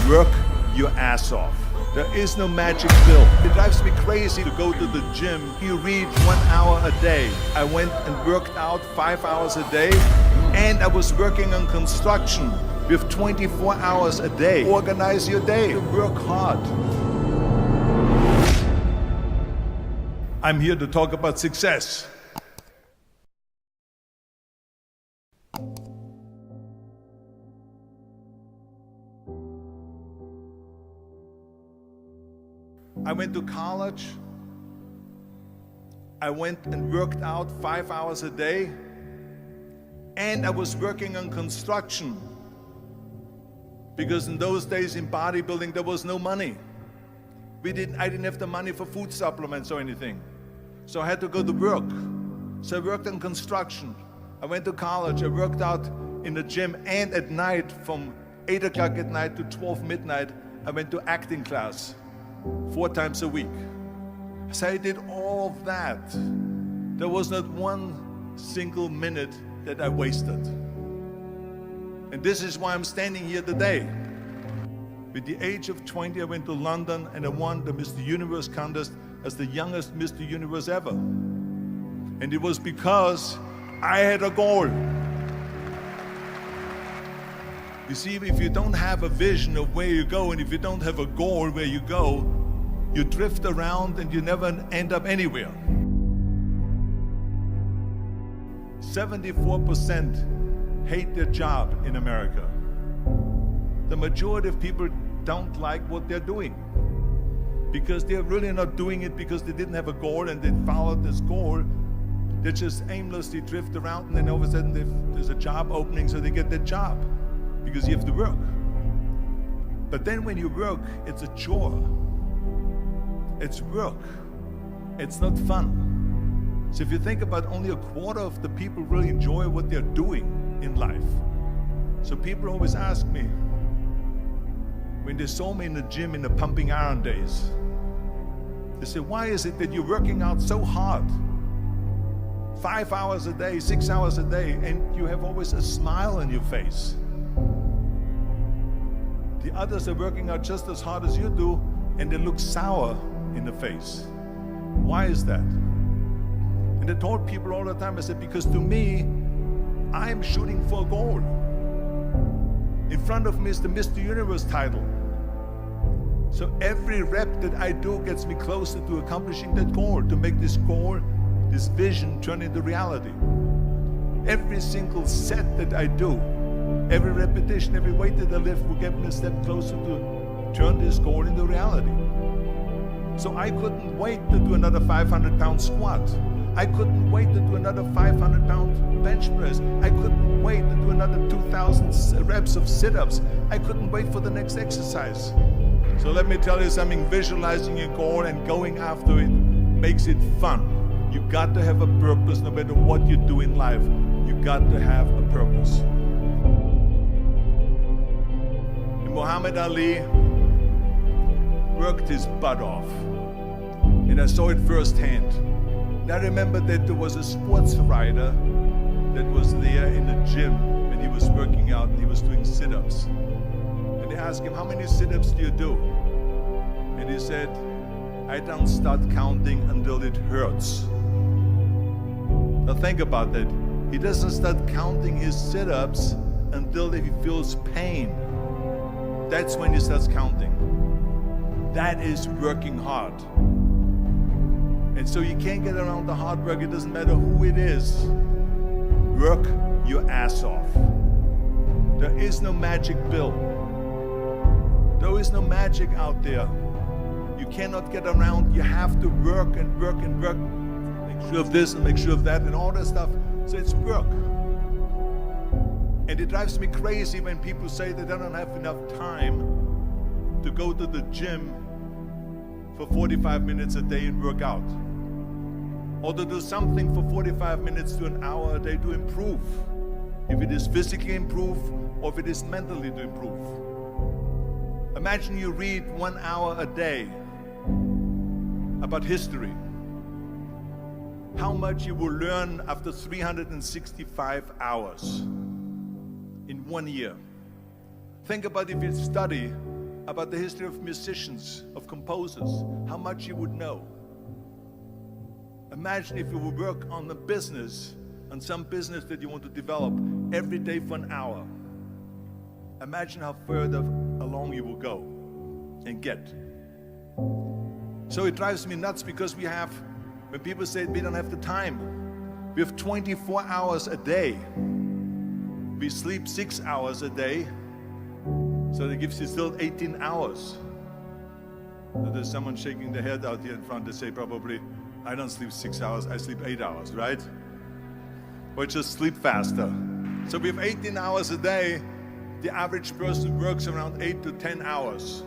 Work your ass off. There is no magic pill. It drives me crazy to go to the gym. You read 1 hour a day. I went and worked out 5 hours a day, and I was working on construction with 24 hours a day. Organize your day. Work hard. I'm here to talk about success. I went to college. I went and worked out 5 hours a day, and I was working on construction. Because in those days in bodybuilding there was no money. I didn't have the money for food supplements or anything. So I had to go to work. So I worked on construction. I went to college, I worked out in the gym, and at night from 8 o'clock at night to 12 midnight, I went to acting class 4 times a week. So I did all of that. There was not one single minute that I wasted. And this is why I'm standing here today. With the age of 20, I went to London and I won the Mr. Universe contest as the youngest Mr. Universe ever. And it was because I had a goal. You see, if you don't have a vision of where you go, and if you don't have a goal where you go, you drift around and you never end up anywhere. 74% hate their job in America. The majority of people don't like what they're doing because they're really not doing it because they didn't have a goal and they followed this goal. They just aimlessly drift around, and then all of a sudden there's a job opening, so they get that job because you have to work. But then when you work, it's a chore. It's work. It's not fun. So if you think about, only a quarter of the people really enjoy what they're doing in life. So people always ask me, when they saw me in the gym in the pumping iron days, they say, why is it that you're working out so hard? 5 hours a day, 6 hours a day, and you have always a smile on your face. The others are working out just as hard as you do, and they look sour in the face. Why is that? And I told people all the time, I said, because to me, I'm shooting for a goal. In front of me is the Mr. Universe title. So every rep that I do gets me closer to accomplishing that goal, to make this goal, this vision turn into reality. Every single set that I do, every repetition, every weight that I lift will get me a step closer to turn this goal into reality. So I couldn't wait to do another 500-pound squat. I couldn't wait to do another 500-pound bench press. I couldn't wait to do another 2,000 reps of sit-ups. I couldn't wait for the next exercise. So let me tell you something, visualizing your goal and going after it makes it fun. You got to have a purpose no matter what you do in life. You got to have a purpose. And Muhammad Ali worked his butt off. And I saw it firsthand. And I remember that there was a sports writer that was there in the gym when he was working out and he was doing sit-ups. And they asked him, how many sit-ups do you do? And he said, I don't start counting until it hurts. Now think about that. He doesn't start counting his sit-ups until he feels pain. That's when he starts counting. That is working hard. And so you can't get around the hard work. It doesn't matter who it is. Work your ass off. There is no magic pill. There is no magic out there. You cannot get around. You have to work and work and work. Make sure of this and make sure of that and all that stuff. So it's work. And it drives me crazy when people say that they don't have enough time to go to the gym for 45 minutes a day and work out. Or to do something for 45 minutes to an hour a day to improve. If it is physically improve or if it is mentally to improve. Imagine you read 1 hour a day about history. How much you will learn after 365 hours in 1 year. Think about if you study about the history of musicians, of composers, how much you would know. Imagine if you would work on a business, on some business that you want to develop every day for an hour. Imagine how further along you will go and get. So it drives me nuts because when people say we don't have the time, we have 24 hours a day. We sleep 6 hours a day, so that gives you still 18 hours. So there's someone shaking their head out here in front. They say probably, I don't sleep 6 hours, I sleep 8 hours, right? Or just sleep faster. So we have 18 hours a day. The average person works around 8 to 10 hours.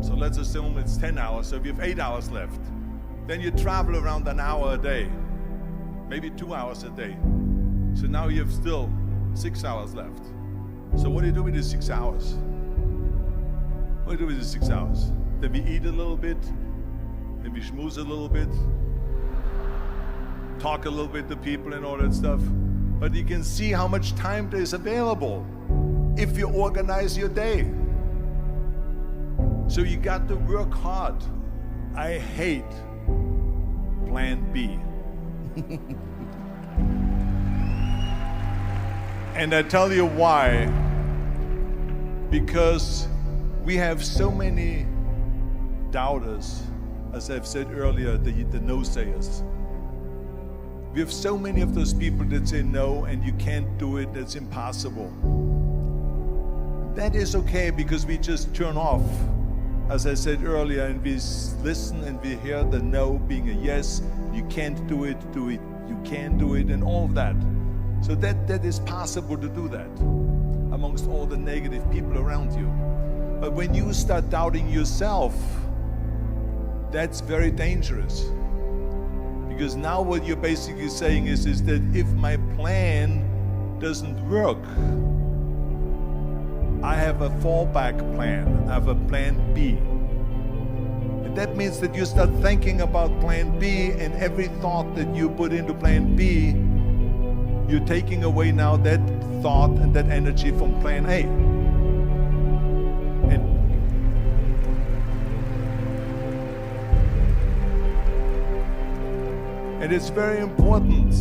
So let's assume it's 10 hours, so we have 8 hours left. Then you travel around an hour a day, maybe 2 hours a day. So now you have still 6 hours left. So what do you do with these 6 hours? What do you do with these 6 hours? Then we eat a little bit, then we schmooze a little bit, talk a little bit to people and all that stuff. But you can see how much time there is available if you organize your day. So you got to work hard. I hate plan B. And I tell you why. Because we have so many doubters, as I've said earlier, the no-sayers. We have so many of those people that say no and you can't do it, that's impossible. That is okay because we just turn off, as I said earlier, and we listen and we hear the no being a yes. You can't do it, you can do it, and all of that. So that is possible to do that amongst all the negative people around you. But when you start doubting yourself, that's very dangerous. Because now what you're basically saying is that if my plan doesn't work, I have a fallback plan, I have a plan B. And that means that you start thinking about plan B, and every thought that you put into plan B, you're taking away now that thought and that energy from plan A. And it's very important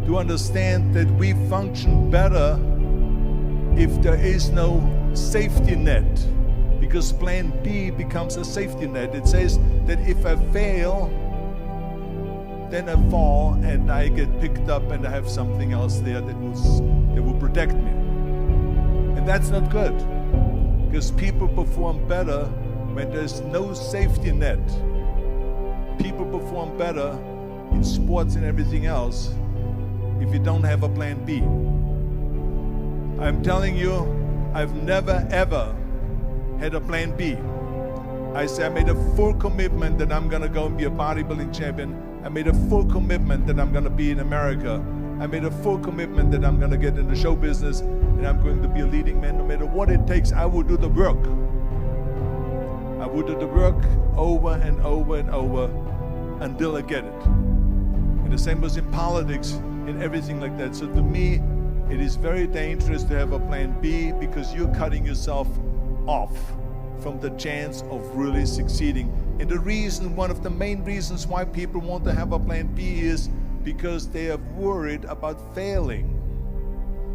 to understand that we function better if there is no safety net, because plan B becomes a safety net. It says that if I fail, then I fall and I get picked up and I have something else there that will protect me. And that's not good, because people perform better when there's no safety net. People perform better in sports and everything else if you don't have a plan B. I'm telling you, I've never ever had a plan B. I made a full commitment that I'm gonna go and be a bodybuilding champion. I made a full commitment that I'm gonna be in America. I made a full commitment that I'm gonna get in the show business and I'm going to be a leading man. No matter what it takes, I will do the work. I will do the work over and over and over until I get it. And the same was in politics, in everything like that. So to me, it is very dangerous to have a plan B, because you're cutting yourself off from the chance of really succeeding. And the reason, one of the main reasons why people want to have a plan B is because they are worried about failing.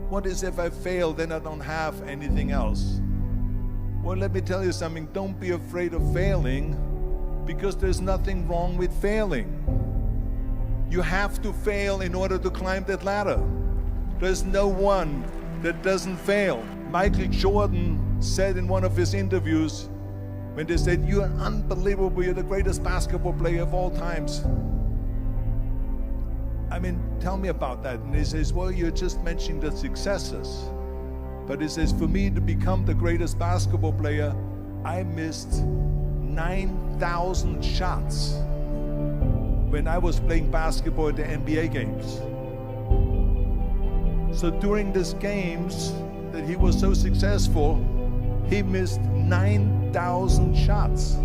What is if I fail, then I don't have anything else? Well, let me tell you something, don't be afraid of failing, because there's nothing wrong with failing. You have to fail in order to climb that ladder. There's no one that doesn't fail. Michael Jordan said in one of his interviews, when they said, "You're unbelievable, you're the greatest basketball player of all times." I mean, tell me about that. And he says, well, you're just mentioning the successes. But he says, for me to become the greatest basketball player, I missed 9,000 shots when I was playing basketball at the NBA games. So during these games that he was so successful, he missed 9,000 shots.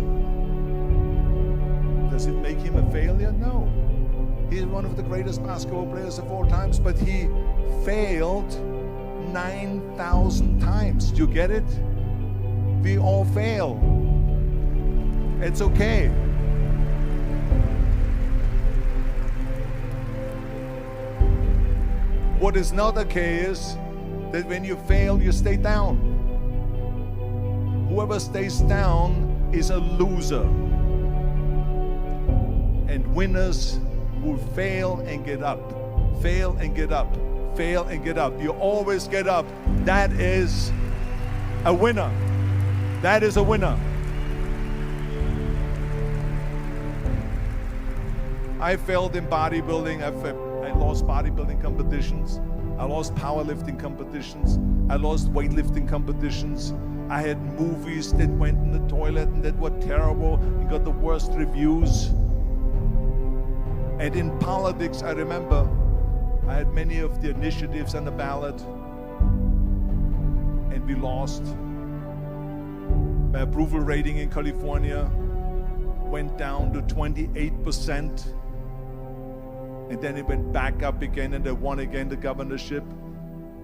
Does it make him a failure? No. He's one of the greatest basketball players of all times, but he failed 9,000 times. Do you get it? We all fail. It's okay. What is not okay is that when you fail, you stay down. Whoever stays down is a loser. And winners will fail and get up. Fail and get up. Fail and get up. You always get up. That is a winner. That is a winner. I failed in bodybuilding. I lost bodybuilding competitions. I lost powerlifting competitions. I lost weightlifting competitions. I had movies that went in the toilet and that were terrible and got the worst reviews. And in politics, I remember I had many of the initiatives on the ballot, and we lost. My approval rating in California went down to 28%, and then it went back up again, and I won again the governorship.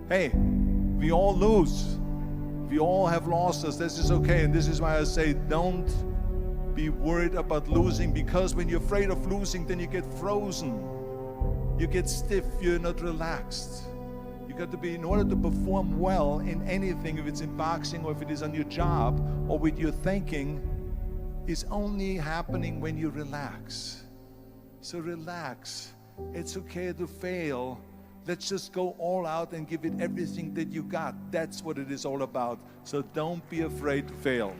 Hey, we all lose. We all have losses. This is okay, and this is why I say don't be worried about losing, because when you're afraid of losing, then you get frozen. You get stiff, you're not relaxed. You got to be, in order to perform well in anything, if it's in boxing or if it is on your job or with your thinking, is only happening when you relax. So relax. It's okay to fail. Let's just go all out and give it everything that you got. That's what it is all about. So don't be afraid to fail.